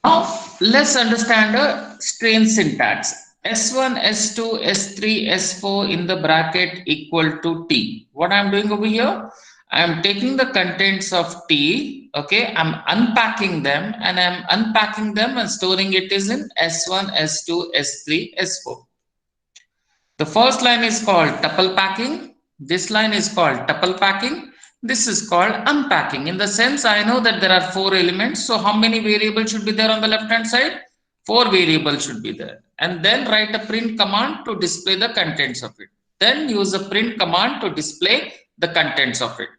Now let's understand a strain syntax. S1, S2, S3, S4 in the bracket equal to T. What I'm doing over here? I'm taking the contents of T, okay, I'm unpacking them and storing it is in S1, S2, S3, S4. The first line is called tuple packing. This line is called tuple packing. This is called unpacking. In the sense, I know that there are four elements. So, how many variables should be there on the left hand side? Four variables should be there. And then write a print command to display the contents of it. Then use a print command to display the contents of it.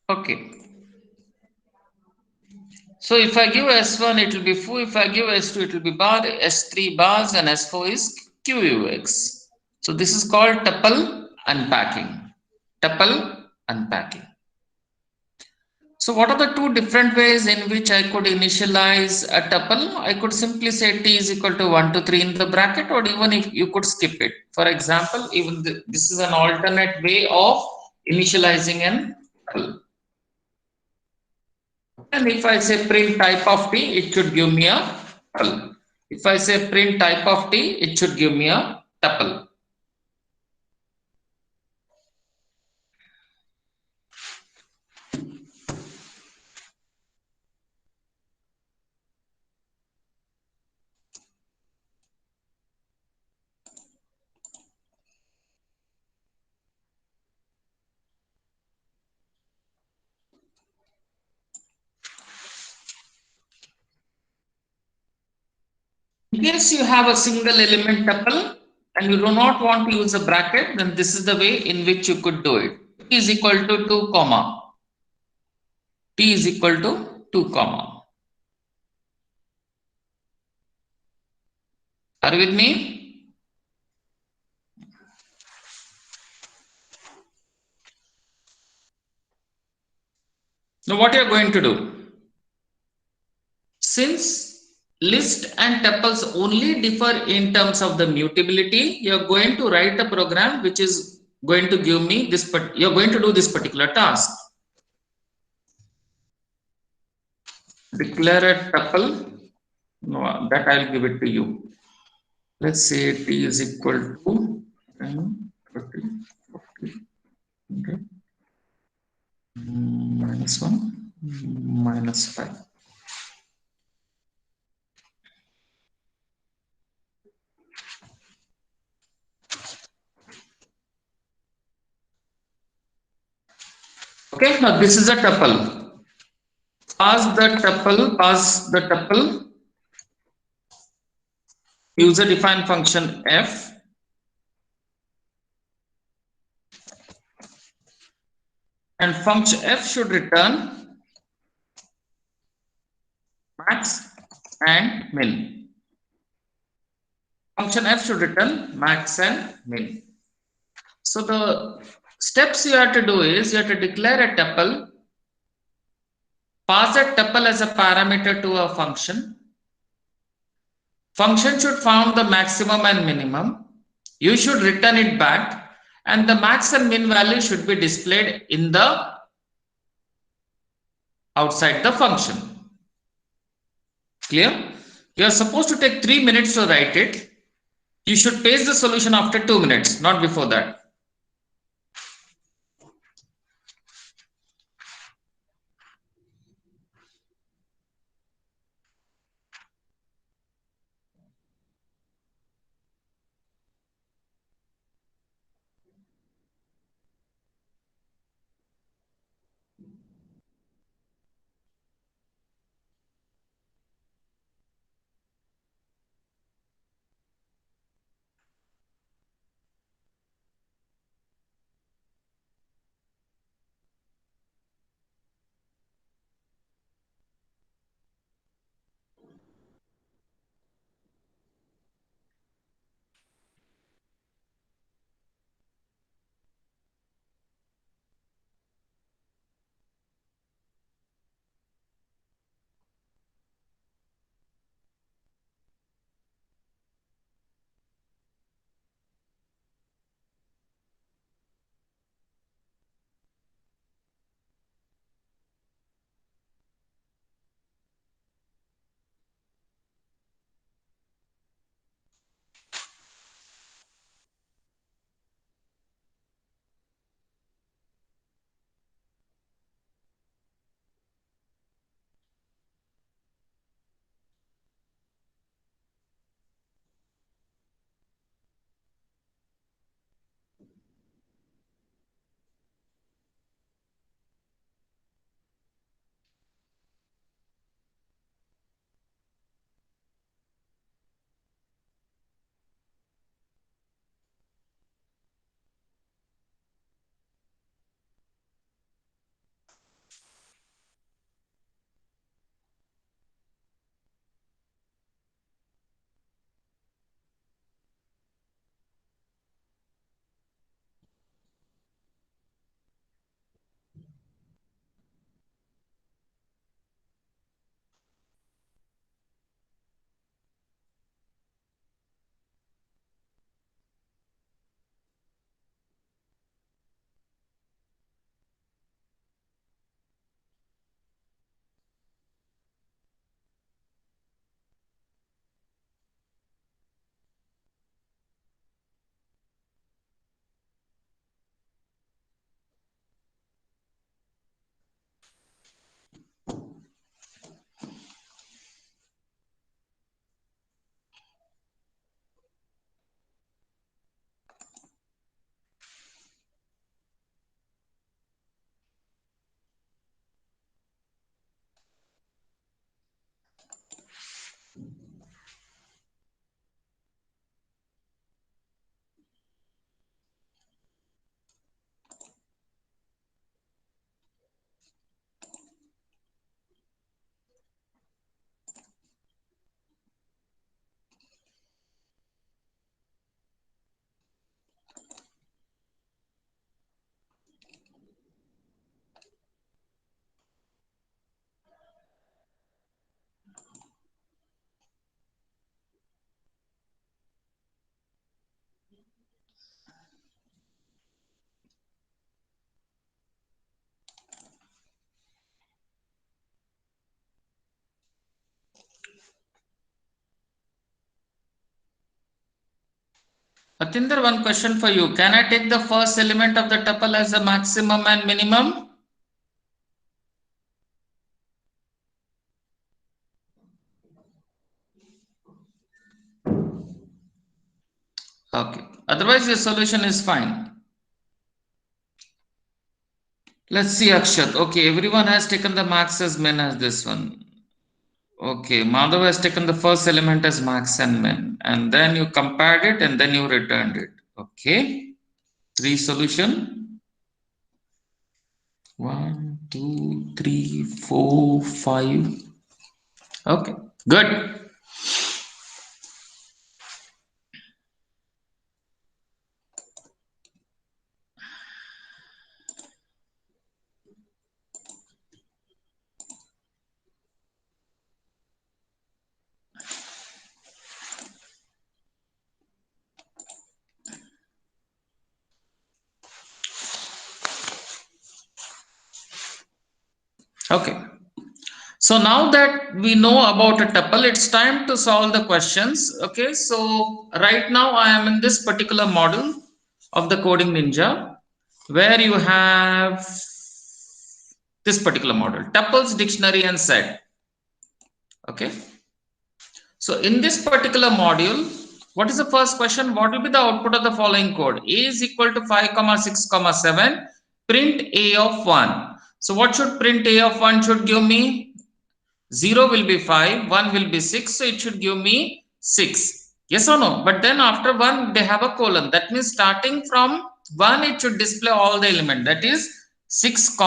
Okay. So if I give S1, it will be foo. If I give S2, it will be bar. S3 bars and S4 is QUX. So this is called tuple unpacking. Tuple unpacking. So what are the two different ways in which I could initialize a tuple? I could simply say T is equal to 1 to 3 in the bracket, or even if you could skip it. For example, even this is an alternate way of initializing an tuple. And if I say print type of T, it should give me a tuple. If I say print type of T, it should give me a tuple. In case you have a single element tuple and you do not want to use a bracket, then this is the way in which you could do it. T is equal to 2 comma. T is equal to 2 comma. Are you with me? Now what you are going to do? Since list and tuples only differ in terms of the mutability, you are going to write a program which is going to give me this, but you are going to do this particular task. Declare a tuple. No, that I'll give it to you. Let's say T is equal to 10, 30, 40, 100, minus 1, minus 5. Okay, now this is a tuple. Pass the tuple, user defined function f, and function f should return max and min. Function f should return max and min. So the steps you have to do is you have to declare a tuple, pass that tuple as a parameter to a function. Function should found the maximum and minimum. You should return it back, and the max and min value should be displayed in the outside the function. Clear? You are supposed to take 3 minutes to write it. You should paste the solution after 2 minutes, not before that. Atinder, one question for you. Can I take the first element of the tuple as the maximum and minimum? Okay. Otherwise, your solution is fine. Let's see, Akshat. Okay, everyone has taken the max as min as this one. Okay, Madhav has taken the first element as max and min, and then you compared it and then you returned it. Okay, three solution. 1, 2, 3, 4, 5. Okay, good. Okay. So now that we know about a tuple, it's time to solve the questions. Okay, so right now I am in this particular model of the Coding Ninja where you have this particular model, tuples, dictionary, and set. Okay, so in this particular module, what is the first question? What will be the output of the following code? A is equal to 5, 6, 7. Print A of 1. So what should print A of 1 should give me? 0 will be 5, 1 will be 6, so it should give me 6. Yes or no? But then after 1, they have a colon. That means starting from 1, it should display all the element. That is 6,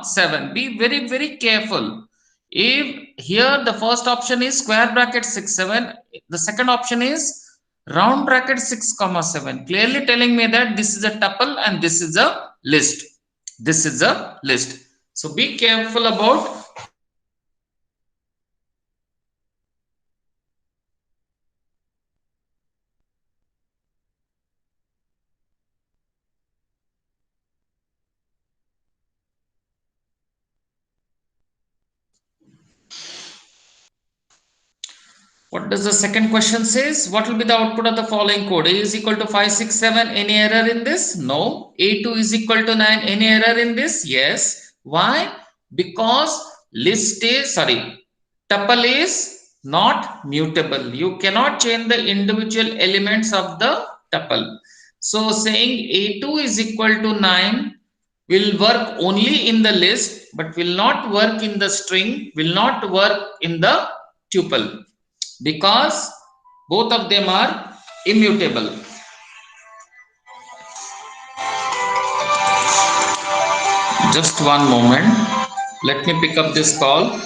7. Be very, very careful. If here the first option is square bracket 6, 7, the second option is round bracket 6, 7. Clearly telling me that this is a tuple and this is a list. This is a list. So be careful about. What does the second question says? What will be the output of the following code? A is equal to 5, 6, 7. Any error in this? No. A2 is equal to 9. Any error in this? Yes. Why? Because list is, tuple is not mutable. You cannot change the individual elements of the tuple. So saying A2 is equal to 9 will work only in the list, but will not work in the string, will not work in the tuple, because both of them are immutable. Just one moment. Let me pick up this call.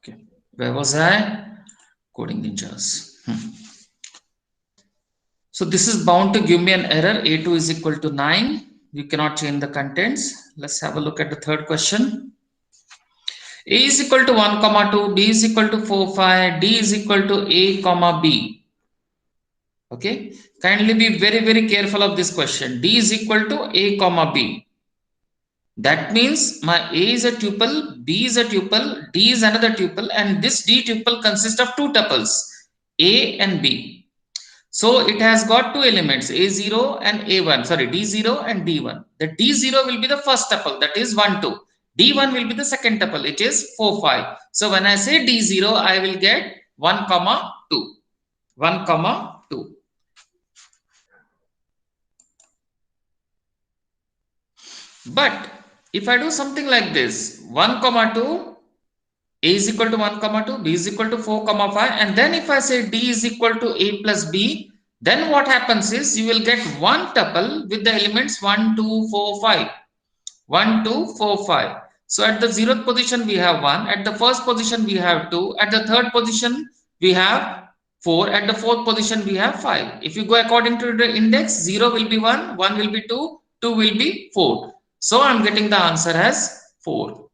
Okay, where was I? Coding ninjas. So this is bound to give me an error. A2 is equal to 9. You cannot change the contents. Let's have a look at the third question. A is equal to 1 comma 2, B is equal to 4 5, D is equal to A comma B. Okay, kindly be very careful of this question. D is equal to A comma B. That means my A is a tuple, B is a tuple, D is another tuple, and this D tuple consists of two tuples, A and B. So it has got two elements, A0 and A1, sorry, D0 and D1. The D0 will be the first tuple, that is 1, 2. D1 will be the second tuple, it is 4, 5. So when I say D0, I will get 1, comma 2. 1, comma 2. But if I do something like this, 1, comma 2, A is equal to 1, comma 2, B is equal to 4, comma 5, and then if I say D is equal to A plus B, then what happens is you will get one tuple with the elements 1, 2, 4, 5. 1, 2, 4, 5. So at the 0th position we have 1, at the first position we have 2, at the third position we have 4, at the fourth position we have 5. If you go according to the index, 0 will be 1, 1 will be 2, 2 will be 4. So I am getting the answer as 4.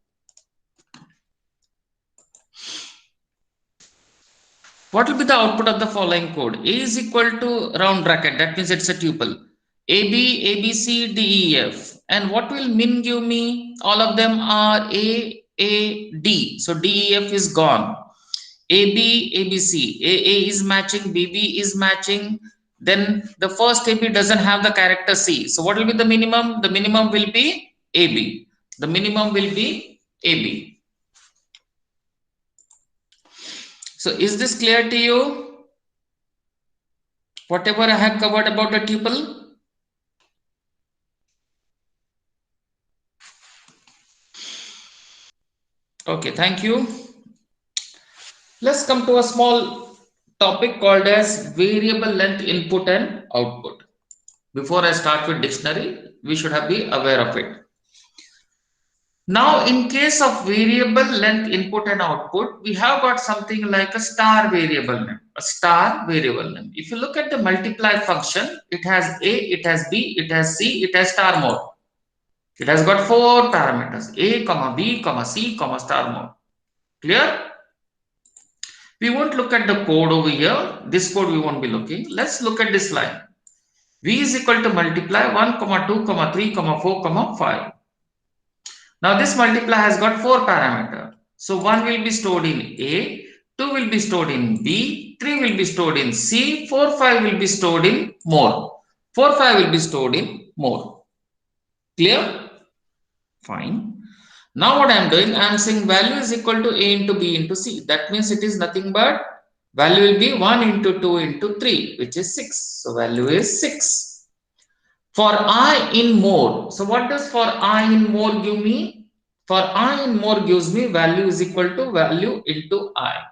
What will be the output of the following code? A is equal to round bracket, that means it's a tuple. AB, ABC, DEF. And what will min give me? All of them are A, D. So DEF is gone. AB, ABC. AA is matching, BB is matching. Then the first AB doesn't have the character C. So what will be the minimum? The minimum will be AB. The minimum will be AB. So is this clear to you? Whatever I have covered about the tuple? Okay, thank you. Let's come to a small topic called as variable length input and output. Before I start with dictionary, we should have be aware of it. Now, in case of variable length input and output, we have got something like a star variable name. A star variable name. If you look at the multiply function, it has A, it has B, it has C, it has star mode. It has got 4 parameters, A, comma B, comma C, comma star mode. Clear? We won't look at the code over here. This code we won't be looking. Let's look at this line. V is equal to multiply 1, 2, 3, 4, 5. Now this multiply has got 4 parameters. So 1 will be stored in A, 2 will be stored in B, 3 will be stored in C, 4, 5 will be stored in more. 4, 5 will be stored in more. Clear? Fine. Now what I am doing, I am saying value is equal to A into B into C. That means it is nothing but value will be 1 into 2 into 3, which is 6. So value is 6. For I in more. So what does for I in more give me? For I in more gives me value is equal to value into I.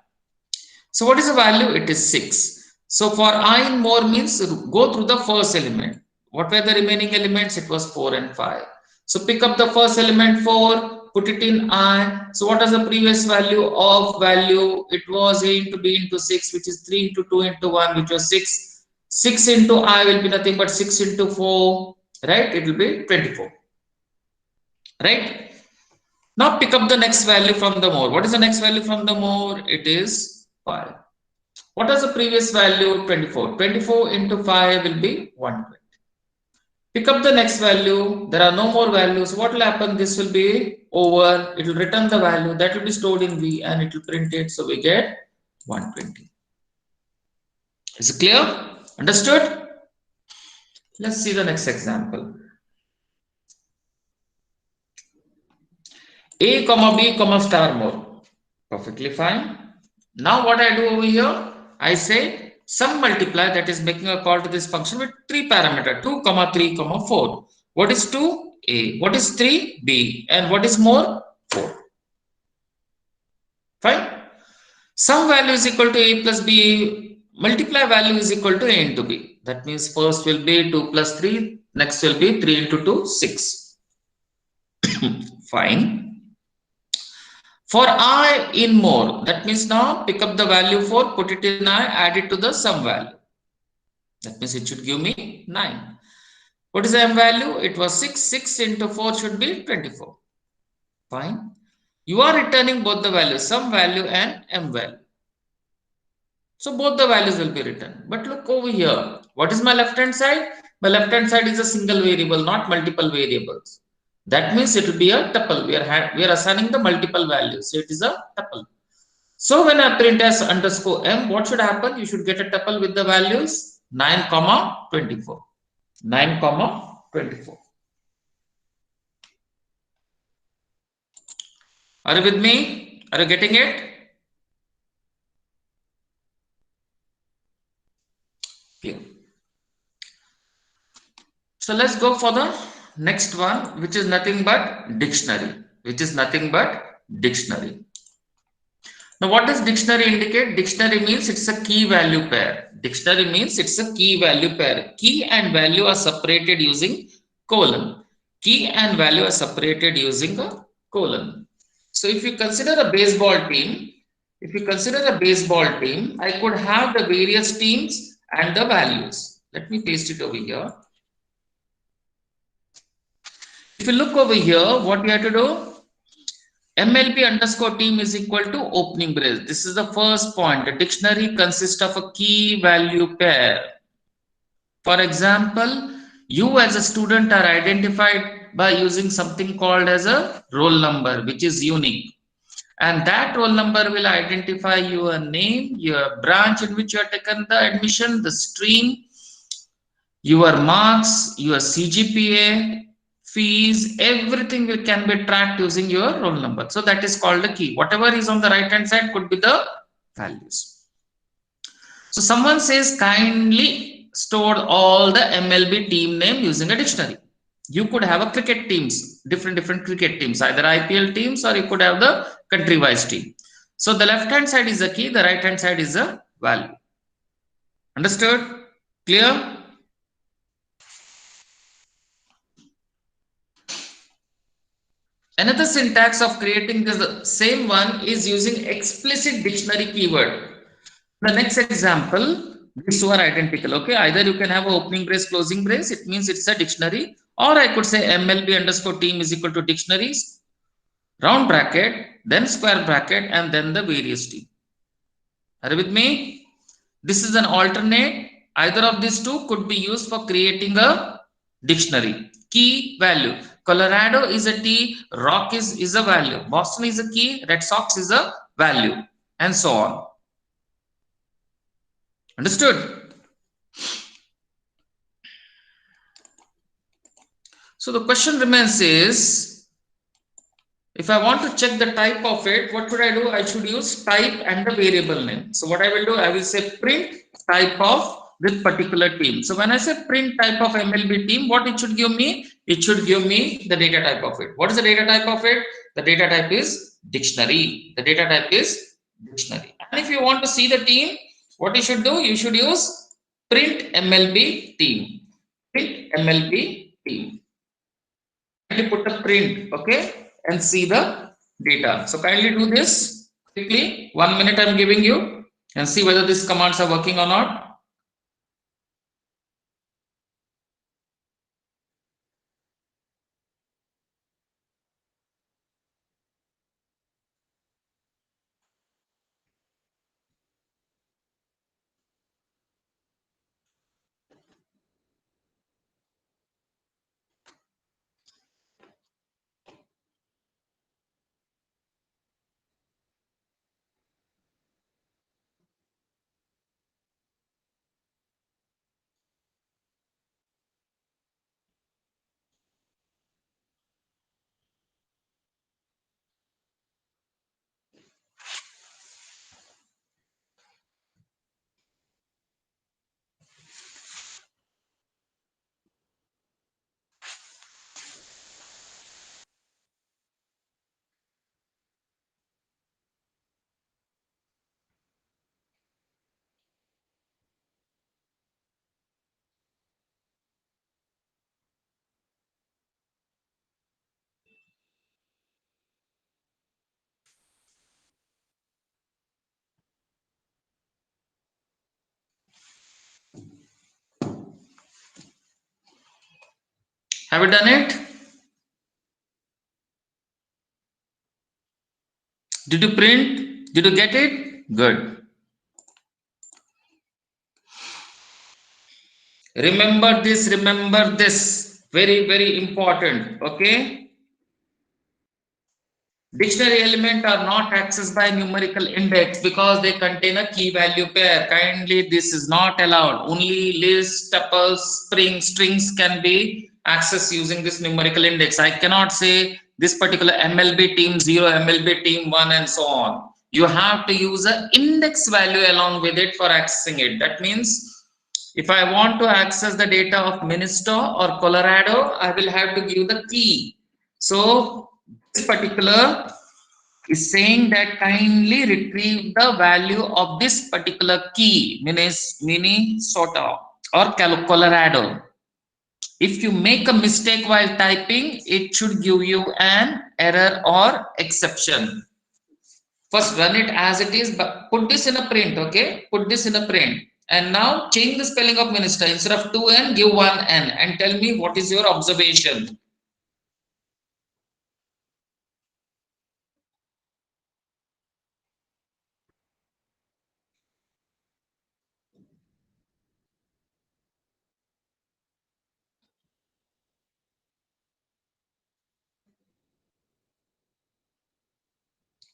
So what is the value? It is 6. So for I in more means go through the first element. What were the remaining elements? It was 4 and 5. So pick up the first element 4, put it in I. So what is the previous value of value? It was A into B into 6, which is 3 into 2 into 1, which was 6. 6 into I will be nothing but 6 into 4, right? It will be 24, right? Now pick up the next value from the more. What is the next value from the more? It is 5. What was the previous value? 24. 24 into 5 will be 120. Pick up the next value. There are no more values. What will happen? This will be over. It will return the value that will be stored in V and it will print it. So we get 120. Is it clear? Understood? Let's see the next example. A comma B comma star more. Perfectly fine. Now what I do over here? I say sum multiply, that is making a call to this function with 3 parameters, 2, 3, 4. What is 2? A. What is 3? B. And what is more? 4. Fine. Sum value is equal to A plus B. Multiply value is equal to A into B. That means first will be 2 plus 3. Next will be 3 into 2, 6. Fine. For I in more, that means now pick up the value 4, put it in I, add it to the sum value. That means it should give me 9. What is the m value? It was 6. 6 into 4 should be 24. Fine. You are returning both the values, some value and m value. So both the values will be written. But look over here. What is my left hand side? My left hand side is a single variable, not multiple variables. That means it will be a tuple. We are assigning the multiple values. So it is a tuple. So when I print as underscore m, what should happen? You should get a tuple with the values 9 comma 24. 9 comma 24. Are you with me? Are you getting it? Clear. So let's go for the next one, which is nothing but dictionary. Which is nothing but dictionary. Now, what does dictionary indicate? Dictionary means it's a key value pair. Dictionary means it's a key value pair. Key and value are separated using colon. Key and value are separated using a colon. So if you consider a baseball team, I could have the various teams and the values. Let me paste it over here. If you look over here, what you have to do? MLB underscore team is equal to opening brace. This is the first point. The dictionary consists of a key value pair. For example, you as a student are identified by using something called as a roll number, which is unique. And that roll number will identify your name, your branch in which you have taken the admission, the stream, your marks, your CGPA, fees, everything can be tracked using your roll number. So that is called the key. Whatever is on the right hand side could be the values. So someone says kindly store all the MLB team name using a dictionary. You could have a cricket teams, different cricket teams, either IPL teams or you could have the country wise team. So the left hand side is the key, the right hand side is a value. Understood? Clear? Another syntax of creating the same one is using explicit dictionary keyword. The next example, these two are identical. Okay, either you can have opening brace, closing brace, it means it's a dictionary, or I could say MLB underscore team is equal to dictionaries, round bracket, then square bracket, and then the various team. Are you with me? This is an alternate. Either of these two could be used for creating a dictionary. Key value. Colorado is a T, rock is a value. Boston is a key, Red Sox is a value, and so on. Understood? So the question remains is, if I want to check the type of it, what should I do? I should use type and the variable name. So what I will do, I will say print type of this particular team. So when I say print type of MLB team, what it should give me? It should give me the data type of it. What is the data type of it? The data type is dictionary. The data type is dictionary. And if you want to see the team, what you should do? You should use print MLB team. Print MLB team. Kindly put a print, okay, and see the data. So kindly do this quickly. 1 minute I'm giving you and see whether these commands are working or not. Have you done it? Did you print? Did you get it? Good. Remember this. Very, very important. Okay. Dictionary element are not accessed by numerical index because they contain a key value pair. Kindly, this is not allowed. Only list, tuples, strings can be accessed using this numerical index. I cannot say this particular MLB team 0, MLB team 1 and so on. You have to use an index value along with it for accessing it. That means if I want to access the data of Minnesota or Colorado, I will have to give the key. So this particular is saying that kindly retrieve the value of this particular key, Minnesota or Colorado. If you make a mistake while typing, it should give you an error or exception. First run it as it is, but put this in a print, okay? Put this in a print. And now change the spelling of minister. Instead of 2N, give 1N and tell me what is your observation.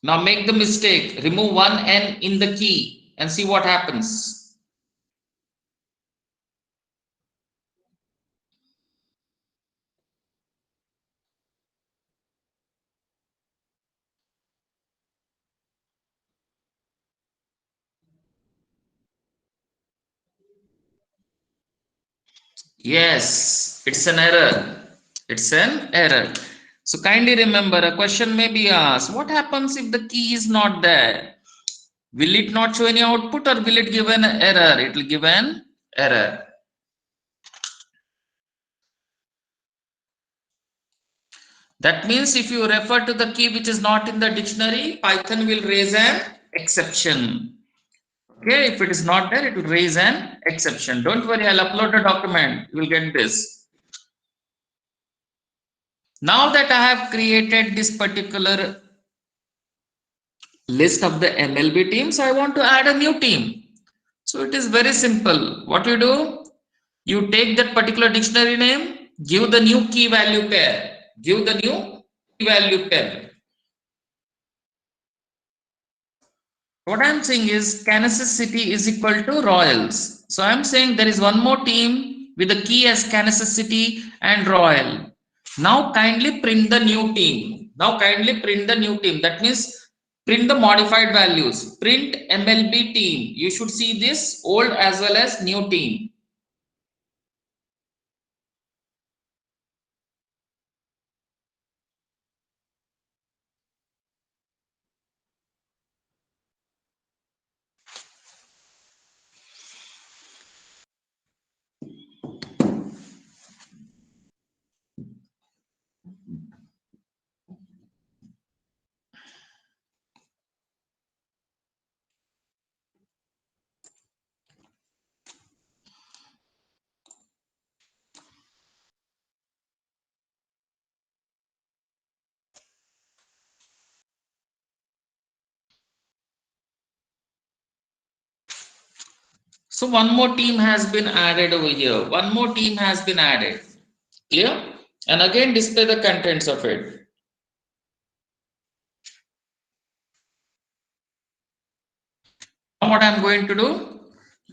Now make the mistake. Remove 1N in the key and see what happens. Yes, it's an error. It's an error. So kindly remember, a question may be asked, what happens if the key is not there? Will it not show any output or will it give an error? It will give an error. That means if you refer to the key which is not in the dictionary, Python will raise an exception. Okay, if it is not there, it will raise an exception. Don't worry, I'll upload the document. You will get this. Now that I have created this particular list of the MLB teams, I want to add a new team. So it is very simple. What you do? You take that particular dictionary name, give the new key value pair. Give the new key value pair. What I'm saying is Kansas City is equal to Royals. So I'm saying there is one more team with the key as Kansas City and Royal. Now kindly print the new team. Now kindly print the new team. That means print the modified values. Print MLB team. You should see this old as well as new team. So one more team has been added over here. One more team has been added. Clear? And again display the contents of it. Now what I'm going to do?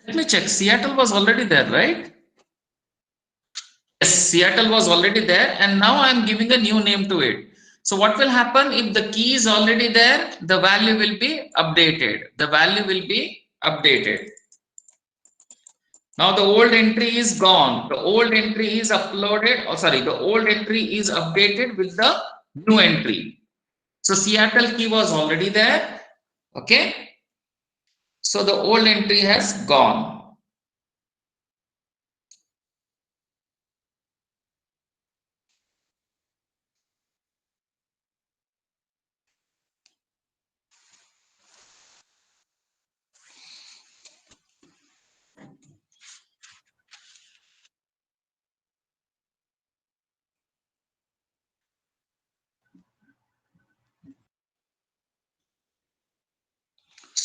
Let me check. Seattle was already there, right? Yes, Seattle was already there, and now I'm giving a new name to it. So what will happen if the key is already there? The value will be updated. The value will be updated. Now the old entry is gone. The old entry is uploaded. Oh, sorry, the old entry is updated with the new entry. So Seattle key was already there. Okay. So the old entry has gone.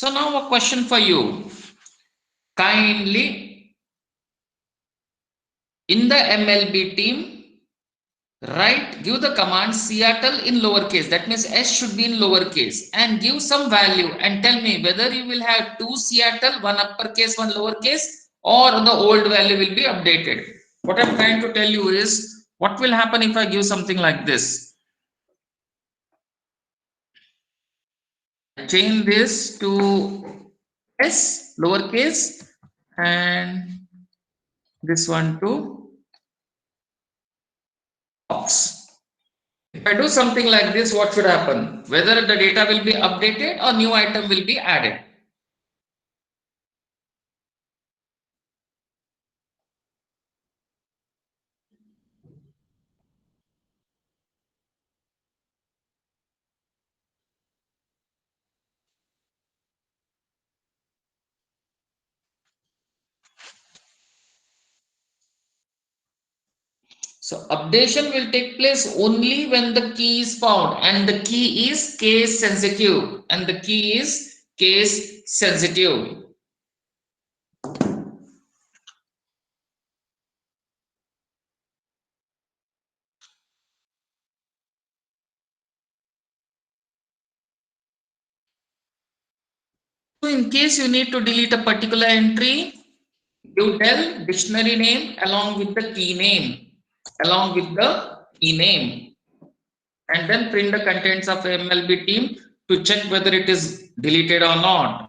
So now a question for you. Kindly, in the MLB team, give the command Seattle in lowercase. That means S should be in lowercase, and give some value and tell me whether you will have two Seattle, one uppercase, one lowercase, or the old value will be updated. What I'm trying to tell you is what will happen if I give something like this. Change this to S lowercase and this one to box. If I do something like this, what should happen? Whether the data will be updated or new item will be added. So updation will take place only when the key is found, and the key is case sensitive, and the key is case sensitive. So in case you need to delete a particular entry, you tell dictionary name along with the key name, and then print the contents of MLB team to check whether it is deleted or not.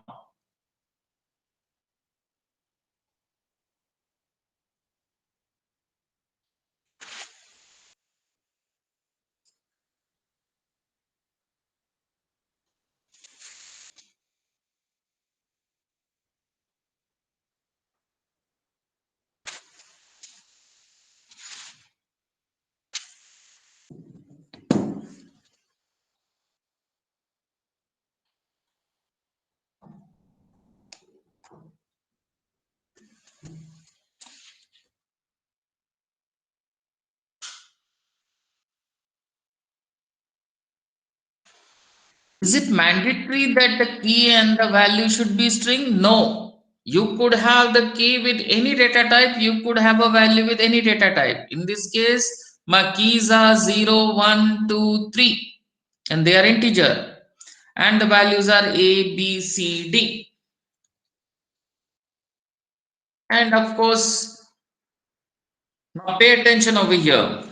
Is it mandatory that the key and the value should be string? No. You could have the key with any data type. You could have a value with any data type. In this case, my keys are 0, 1, 2, 3, and they are integer. And the values are A, B, C, D. And of course, now pay attention over here.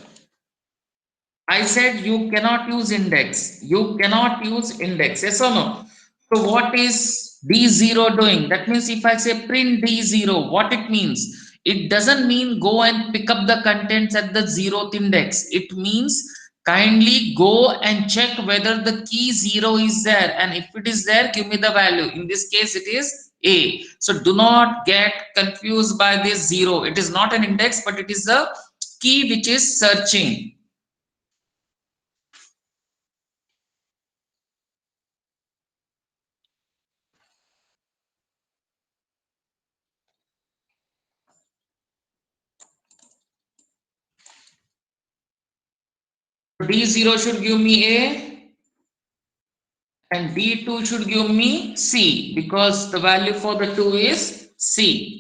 I said you cannot use index. You cannot use index. Yes or no? So what is D0 doing? That means if I say print D0, what it means? It doesn't mean go and pick up the contents at the 0th index. It means kindly go and check whether the key 0 is there. And if it is there, give me the value. In this case, it is A. So do not get confused by this 0. It is not an index, but it is a key which is searching. D0 should give me A and D2 should give me C because the value for the 2 is C.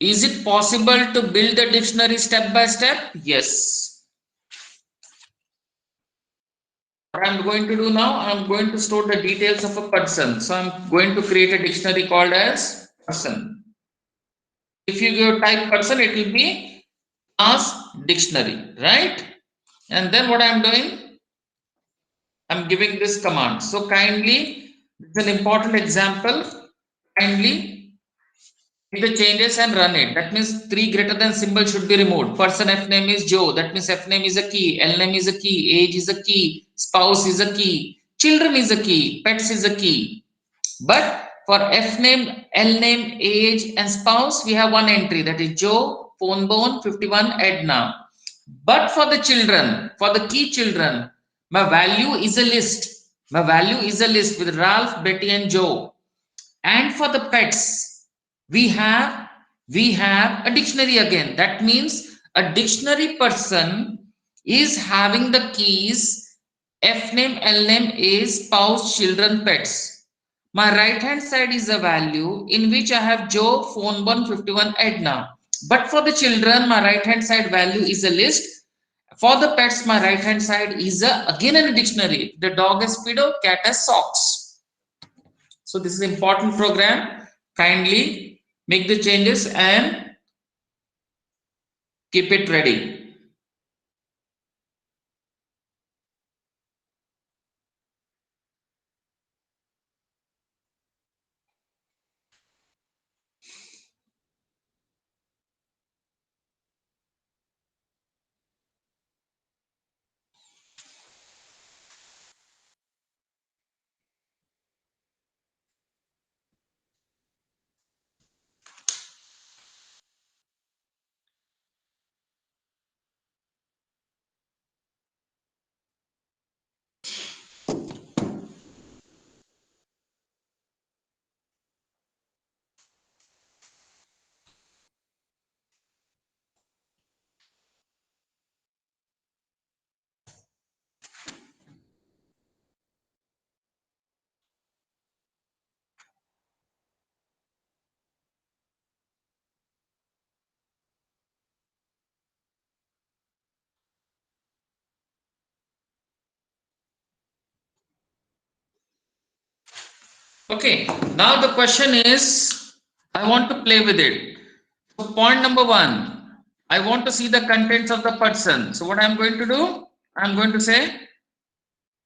Is it possible to build the dictionary step by step? Yes. What I'm going to do now, I'm going to store the details of a person. So I'm going to create a dictionary called as person. If you go type person, it will be class dictionary, right? And then what I'm doing, I'm giving this command. So kindly, it's an important example. Kindly make the changes and run it. That means 3 greater than symbol should be removed. Person F name is Joe. That means F name is a key. L name is a key. Age is a key. Spouse is a key. Children is a key. Pets is a key. But for F name, L name, age, and spouse, we have one entry. That is Joe, phone bone, 51, Edna. But for the children, for the key children, my value is a list. My value is a list with Ralph, Betty, and Joe. And for the pets, we have we have a dictionary again. That means a dictionary person is having the keys F name, L name is spouse, children, pets. My right hand side is a value in which I have Joe, phone 151, Edna. But for the children, my right hand side value is a list. For the pets, my right hand side is again in a dictionary. The dog has Fido, cat has socks. So this is important program. Kindly make the changes and keep it ready. Okay, now the question is I want to play with it. So point number one, I want to see the contents of the person. So what I'm going to do? I'm going to say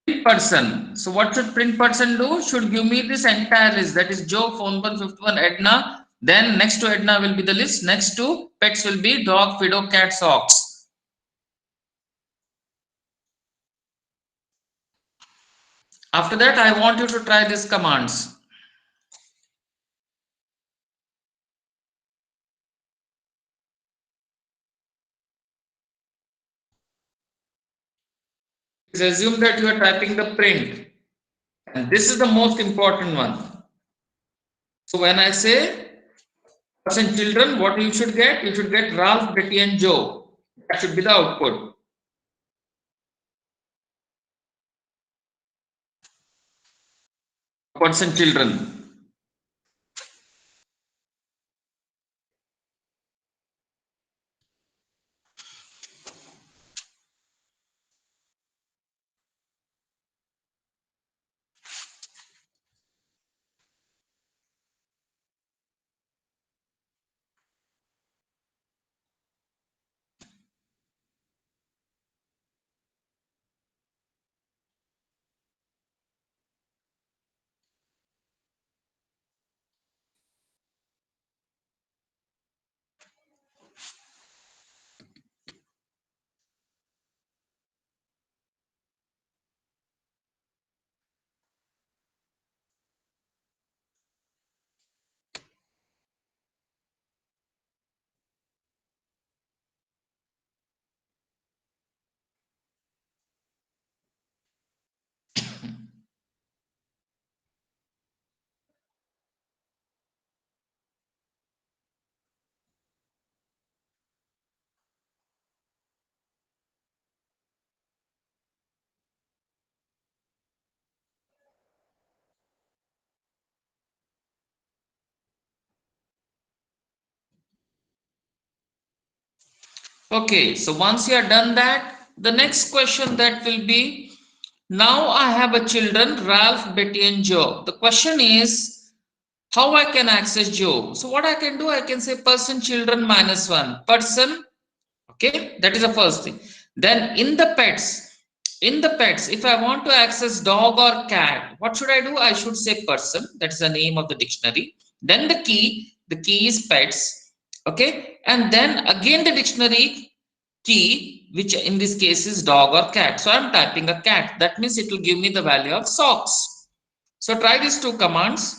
print person. So what should print person do? Should give me this entire list. That is Joe, phone 151, Edna. Then next to Edna will be the list. Next to pets will be dog, Fido, cat, socks. After that, I want you to try these commands. Please assume that you are typing the print. And this is the most important one. So when I say person children, what you should get? You should get Ralph, Betty, and Joe. That should be the output. Person children. Okay, so once you are done that, the next question that will be now I have a children Ralph, Betty, and Joe. The question is how I can access Joe. So what I can do, I can say person children minus one person. Okay, that is the first thing. Then in the pets, if I want to access dog or cat, what should I do? I should say person. That is the name of the dictionary. Then the key is pets. Okay, and then again the dictionary key, which in this case is dog or cat. So I'm typing a cat. That means it will give me the value of socks. So try these two commands.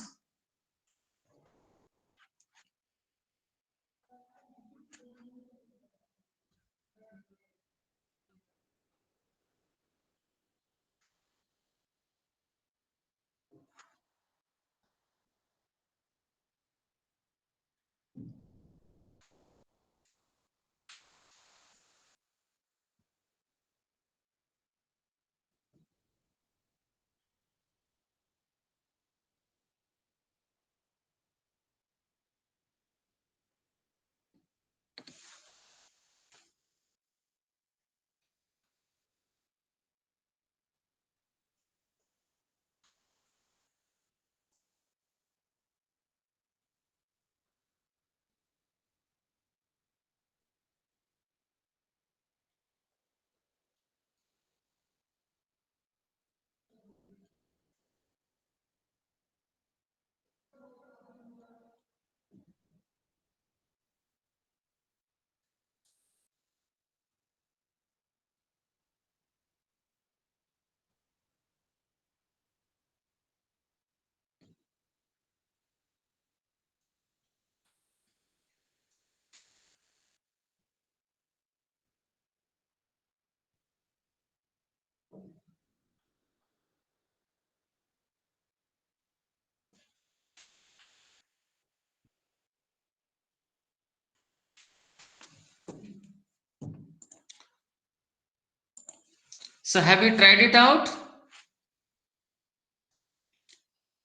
So have you tried it out?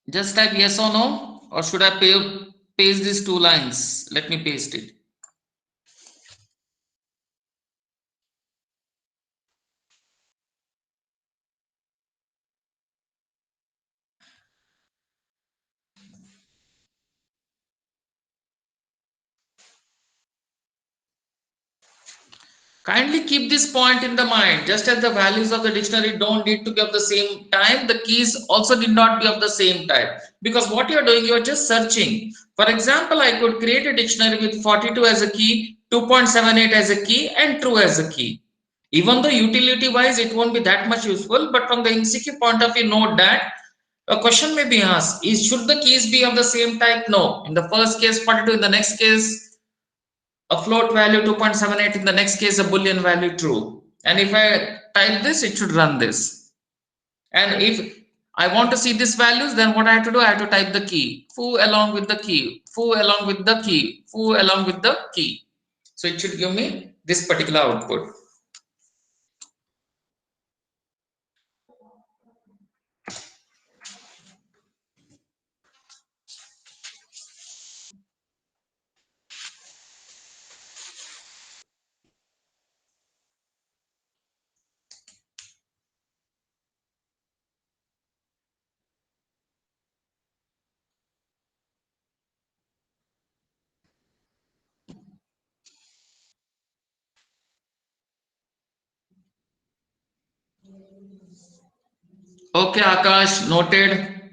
Just type yes or no, or should I paste these two lines? Let me paste it. Kindly keep this point in the mind. Just as the values of the dictionary don't need to be of the same time, the keys also need not be of the same type. Because what you're doing, you're just searching. For example, I could create a dictionary with 42 as a key, 2.78 as a key, and true as a key. Even though utility wise it won't be that much useful, but from the MCQ point of view, note that a question may be asked: is should the keys be of the same type? No. In the first case, 42. In the next case, a float value 2.78, in the next case a boolean value true, and if I type this, it should run this. And if I want to see these values, then what I have to do, I have to type the key foo along with the key, foo along with the key, foo along with the key. So it should give me this particular output. Okay, Akash, noted.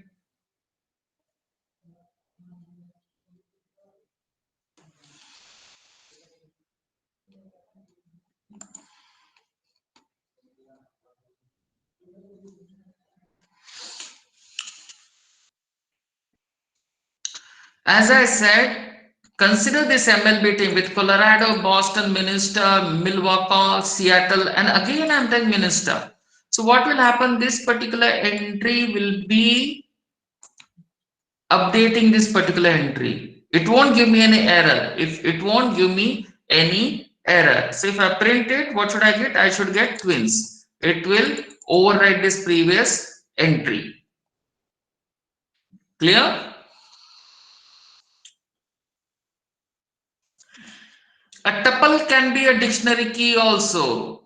As I said, consider this MLB team with Colorado, Boston, Minnesota, Milwaukee, Seattle, and again I'm telling Minnesota. So what will happen? This particular entry will be updating this particular entry. It won't give me any error. If it won't give me any error. So if I print it, what should I get? I should get twins. It will overwrite this previous entry. Clear? A tuple can be a dictionary key also.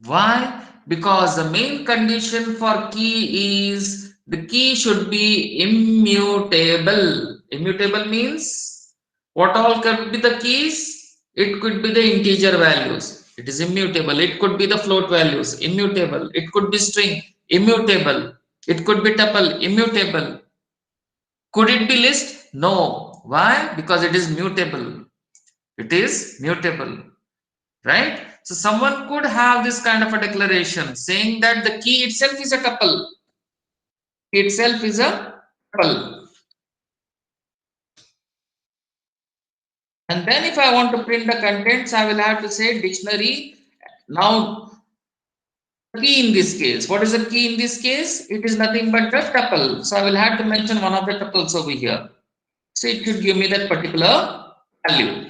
Why? Because the main condition for key is the key should be immutable. Immutable means what all could be the keys? It could be the integer values. It is immutable. It could be the float values. Immutable. It could be string. Immutable. It could be tuple. Immutable. Could it be list? No. Why? Because it is mutable. It is mutable, right? So someone could have this kind of a declaration saying that the key itself is a tuple. Itself is a tuple. And then if I want to print the contents, I will have to say dictionary. Now, key in this case. What is the key in this case? It is nothing but the tuple. So I will have to mention one of the tuples over here. So it should give me that particular value.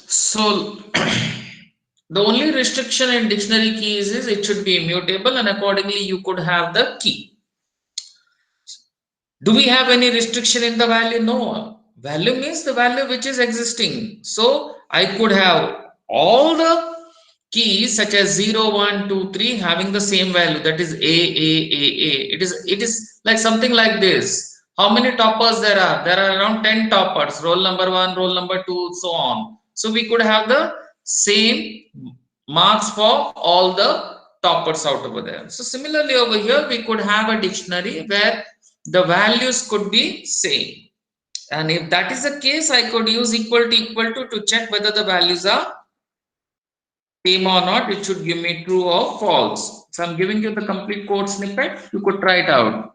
So The only restriction in dictionary keys is it should be immutable, and accordingly you could have the key. Do we have any restriction in the value? No. Value means the value which is existing. So I could have all the keys such as 0, 1, 2, 3 having the same value, that is A. It is like something like this. How many toppers there are? There are around 10 toppers. Roll number 1, roll number 2, so on. So we could have the same marks for all the toppers out over there. So similarly over here we could have a dictionary where the values could be same, and if that is the case I could use equal to check whether the values are same or not. It should give me true or false. So I'm giving you the complete code snippet, you could try it out.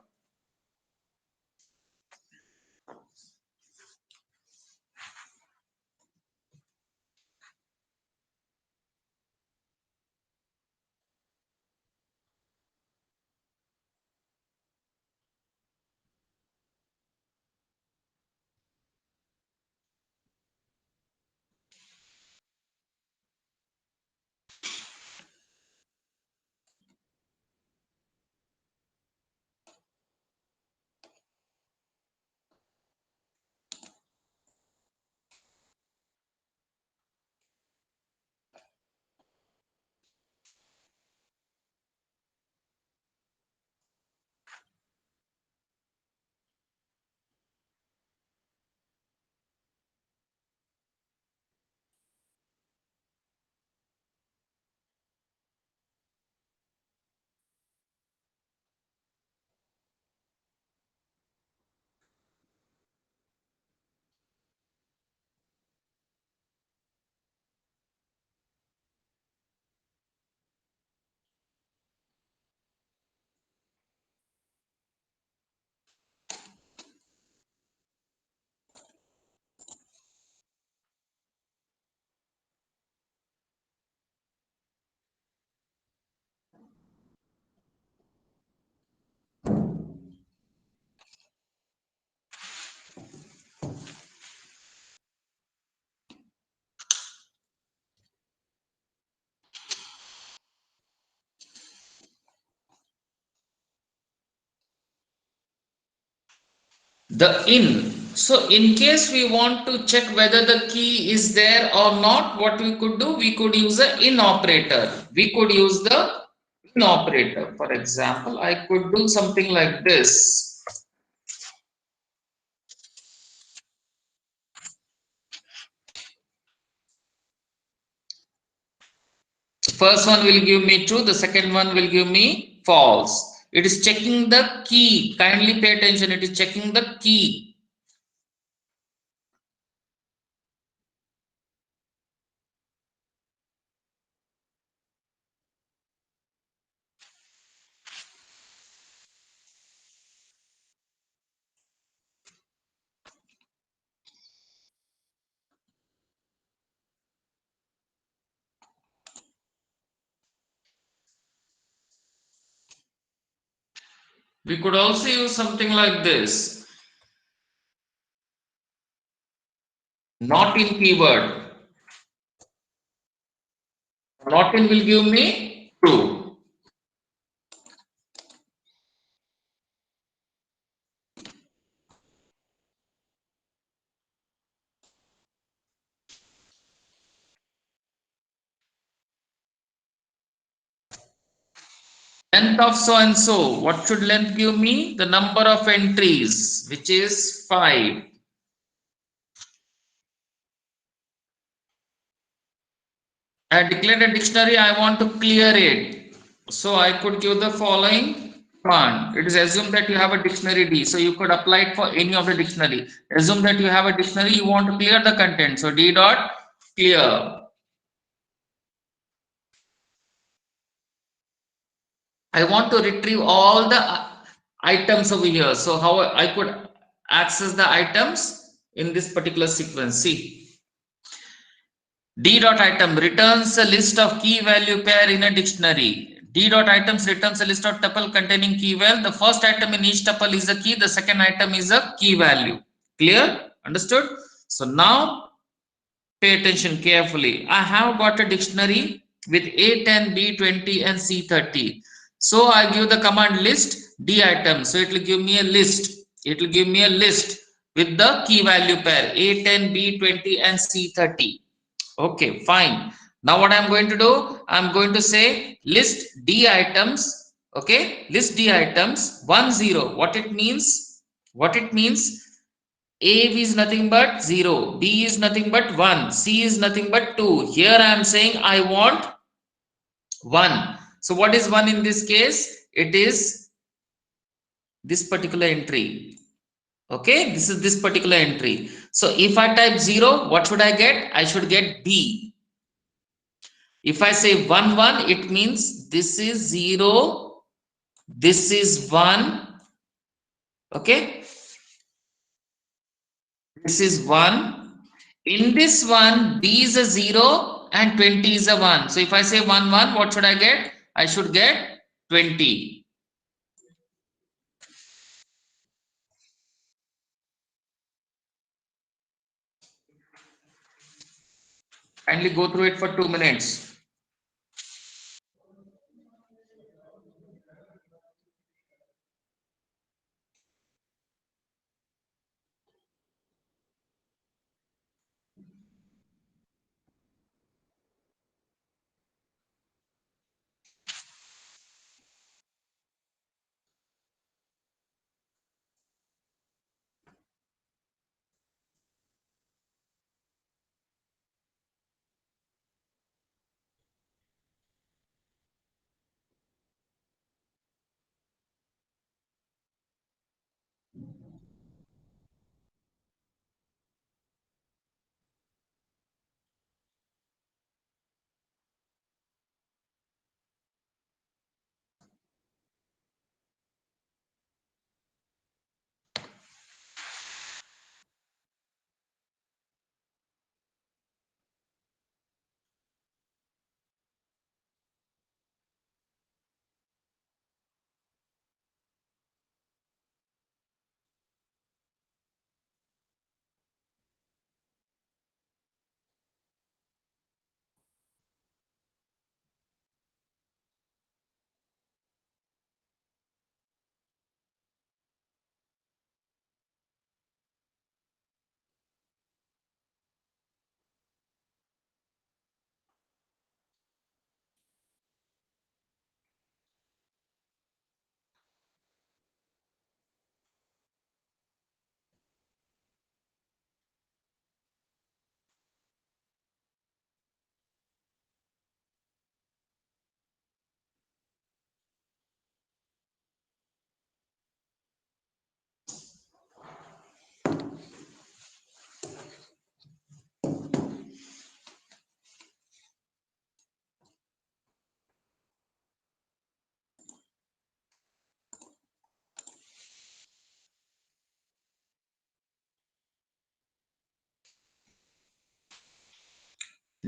The in. So in case we want to check whether the key is there or not, what we could do, we could use a in operator. We could use the in operator. For example, I could do something like this. First one will give me true, the second one will give me false. It is checking the key. Kindly pay attention, it is checking the key. We could also use something like this. Not in keyword. Not in will give me true. Length of so and so. What should length give me? The number of entries, which is 5. I declared a dictionary, I want to clear it. So I could give the following command. It is assumed that you have a dictionary D. So you could apply it for any of the dictionary. Assume that you have a dictionary, you want to clear the content. So D dot clear. I want to retrieve all the items over here. So how I could access the items in this particular sequence. See. D dot item returns a list of key value pair in a dictionary. D dot items returns a list of tuple containing key value. The first item in each tuple is a key. The second item is a key value. Clear? Understood? So now Pay attention carefully. I have got a dictionary with A10, B20 and C30. So I give the command list D items. So it will give me a list. It will give me a list with the key value pair A10, B20 and C30. Okay, fine. Now what I'm going to do? I'm going to say list D items. Okay, list D items 1 0. What it means? What it means? A is nothing but 0, B is nothing but 1, C is nothing but 2. Here I am saying I want 1. So what is 1 in this case? It is this particular entry. Okay, this is this particular entry. So if I type 0, what should I get? I should get B. If I say 1 1, it means this is 0, this is 1. Okay, this is 1. In this one, B is a 0 and 20 is a 1. So if I say 1 1, what should I get? I should get 20. Kindly go through it for 2 minutes.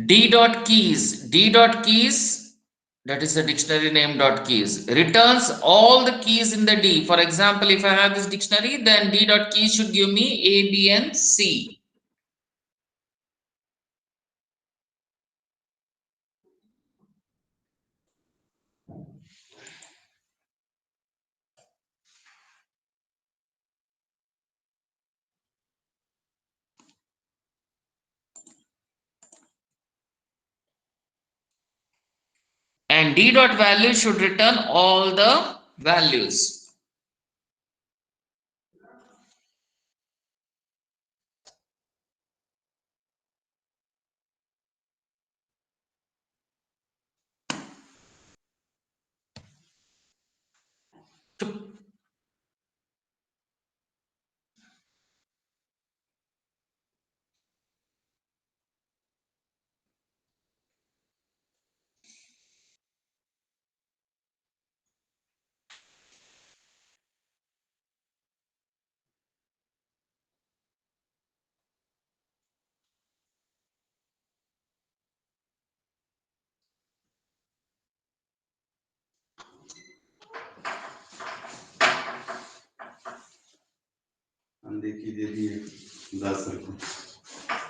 D dot keys. D dot keys, that is the dictionary name dot keys, returns all the keys in the D. For example, if I have this dictionary, then D dot keys should give me A, B, and C. And D dot value should return all the values.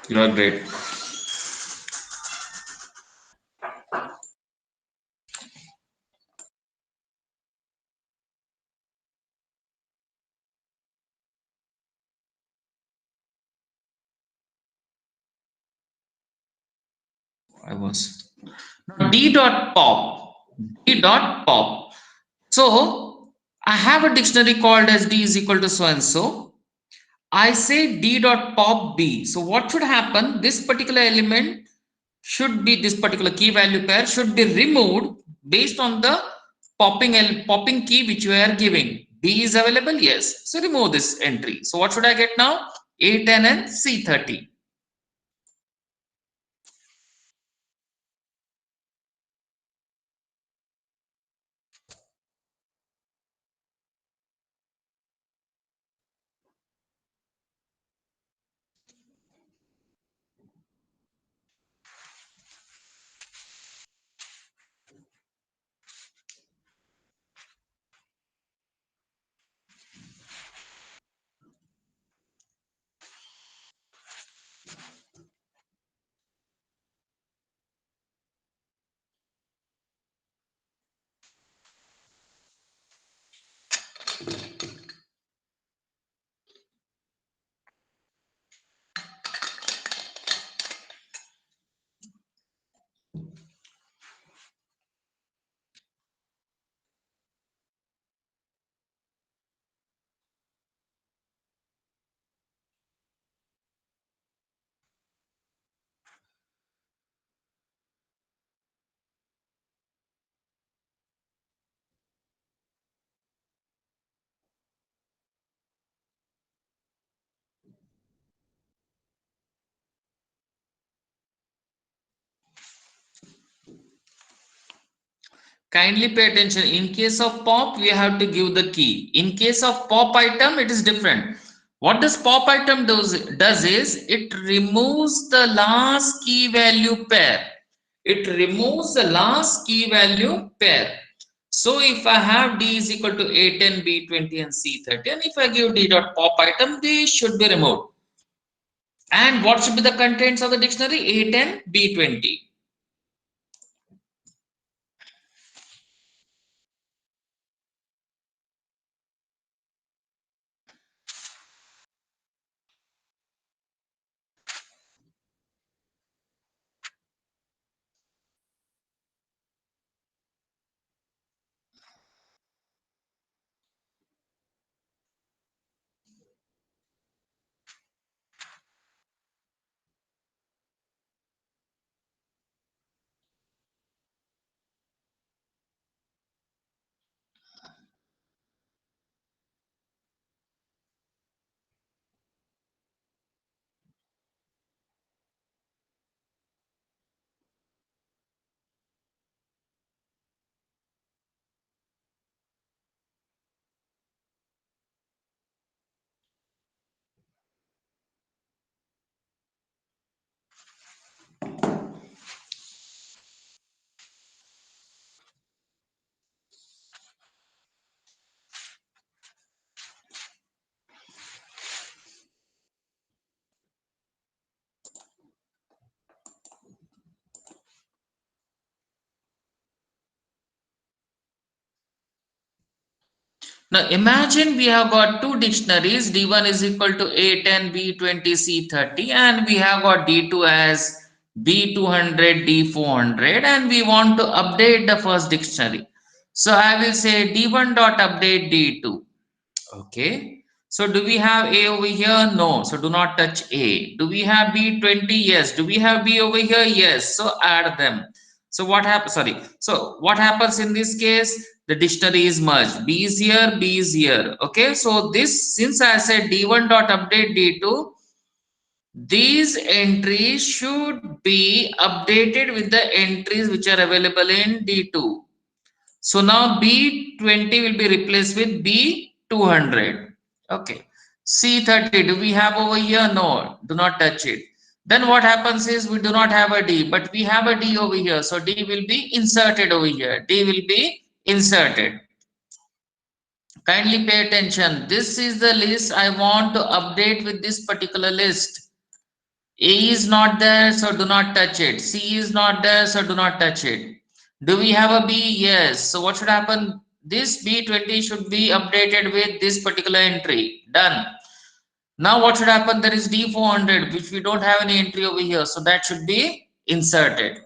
You are great. I was now D dot pop. D dot pop. So I have a dictionary called as D is equal to so and so. I say D dot pop B. So what should happen? This particular element should be, this particular key value pair should be removed based on the popping key which you are giving. B is available, yes. So remove this entry. So what should I get now? A10 and C30. Kindly pay attention. In case of pop, we have to give the key. In case of pop item, it is different. What this pop item does is it removes the last key value pair. It removes the last key value pair. So if I have D is equal to A10, B20 and C30, and if I give D dot pop item, they should be removed. And what should be the contents of the dictionary? A10, B20. Now imagine we have got two dictionaries, D1 is equal to A10, B20, C30, and we have got D2 as B200, D400, and we want to update the first dictionary. So I will say D1 dot update D2. Okay. So do we have A over here? No. So do not touch A. Do we have B20? Yes. Do we have B over here? Yes. So add them. So what happens? Sorry. So what happens in this case? The dictionary is merged. B is here, B is here. Okay. So this, since I said D1 dot update D2, these entries should be updated with the entries which are available in D2. So now B20 will be replaced with B200. Okay. C30, do we have over here? No, do not touch it. Then what happens is we do not have a D, but we have a D over here. So D will be inserted over here. D will be inserted. Kindly pay attention. This is the list I want to update with this particular list. A is not there, so do not touch it. C is not there, so do not touch it. Do we have a B? Yes. So what should happen? This B20 should be updated with this particular entry. Done. Now what should happen? There is D400, which we don't have any entry over here. So that should be inserted.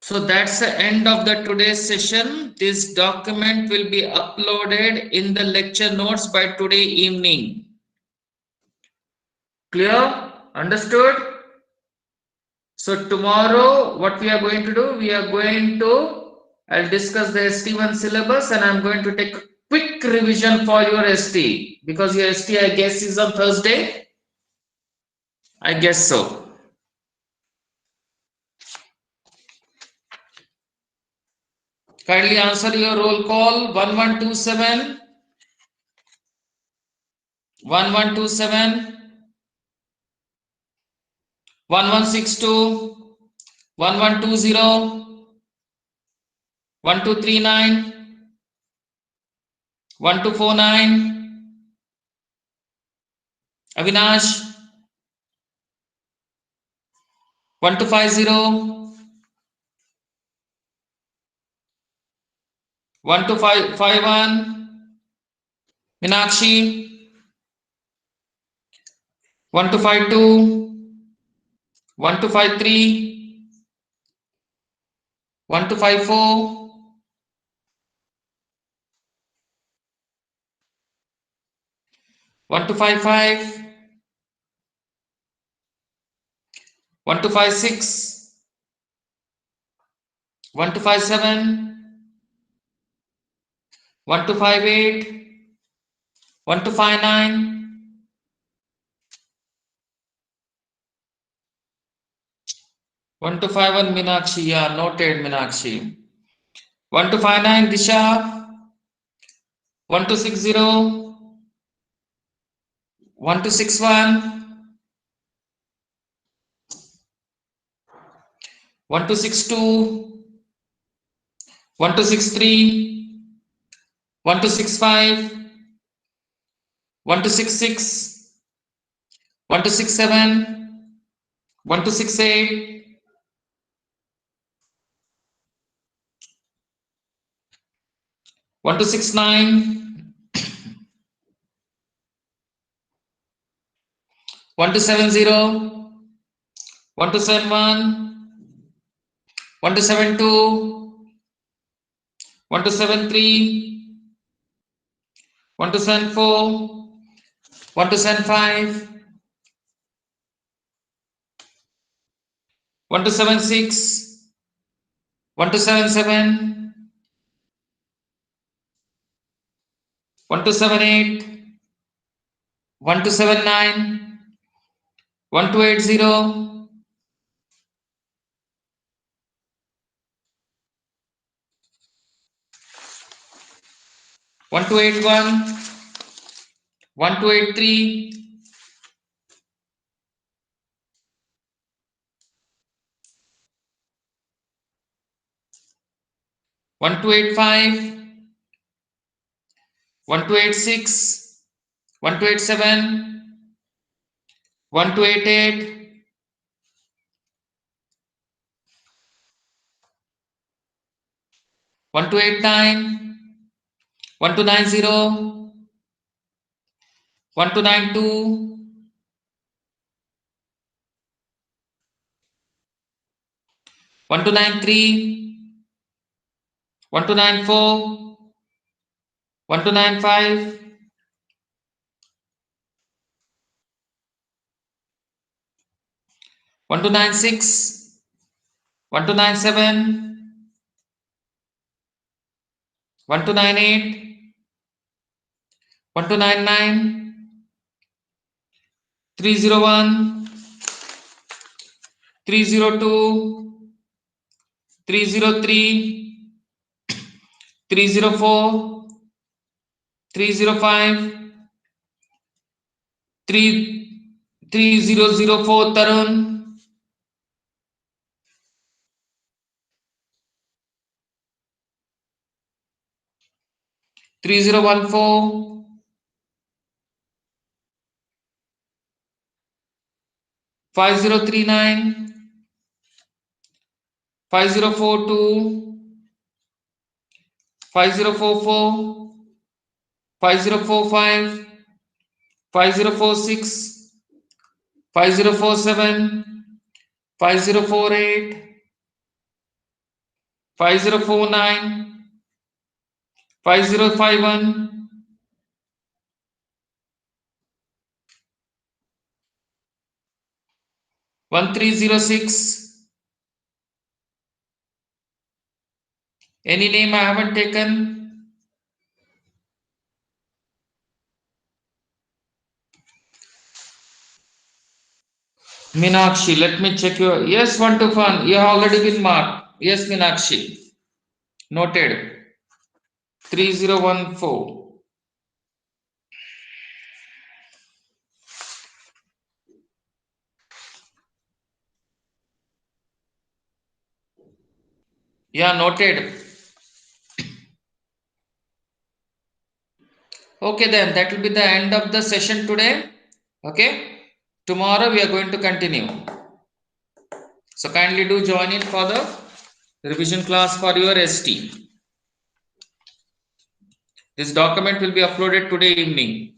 So that's the end of the today's session. This document will be uploaded in the lecture notes by today evening. Clear? Understood? So tomorrow, what we are going to do, I'll discuss the ST1 syllabus and I'm going to take a quick revision for your ST because your ST, I guess, is on Thursday. I guess so. Kindly answer your roll call 1127, 1127, 1162, 1120, 1239, 1249. Avinash 1250, 1251. Minakshi 1252, 1253, 1254, 1255, 1256, 1257, 1258, 1259, 1251. Minakshi, yeah, noted Minakshi. 1259 Disha, 1260, 1261, 1262, 1263, 1265, 1266, 1267, 1268, 1269, 1270, 1271, 1272, 1273, 1274, 1275, 1276, 1277, 1278, 1279, 1280, 1281, 1283, 1285, 1286, 1287, 1288, 1289, 1290, 1292, 1293, 1294, 1295, 1296, 1297, 1298, 1299, 301, 302, 303, 304, 305, 3004 Tarun, 3014, 5039, 5042, 5044, 5045, 5046, 5047, 5048, 5049, 5051, 1306. Any name I haven't taken? Meenakshi, let me check your. Yes, 121. You have already been marked. Yes, Meenakshi. Noted. 3014. Yeah, noted. Okay, then that will be the end of the session today. Okay. Tomorrow we are going to continue. So kindly do join in for the revision class for your ST. This document will be uploaded today evening.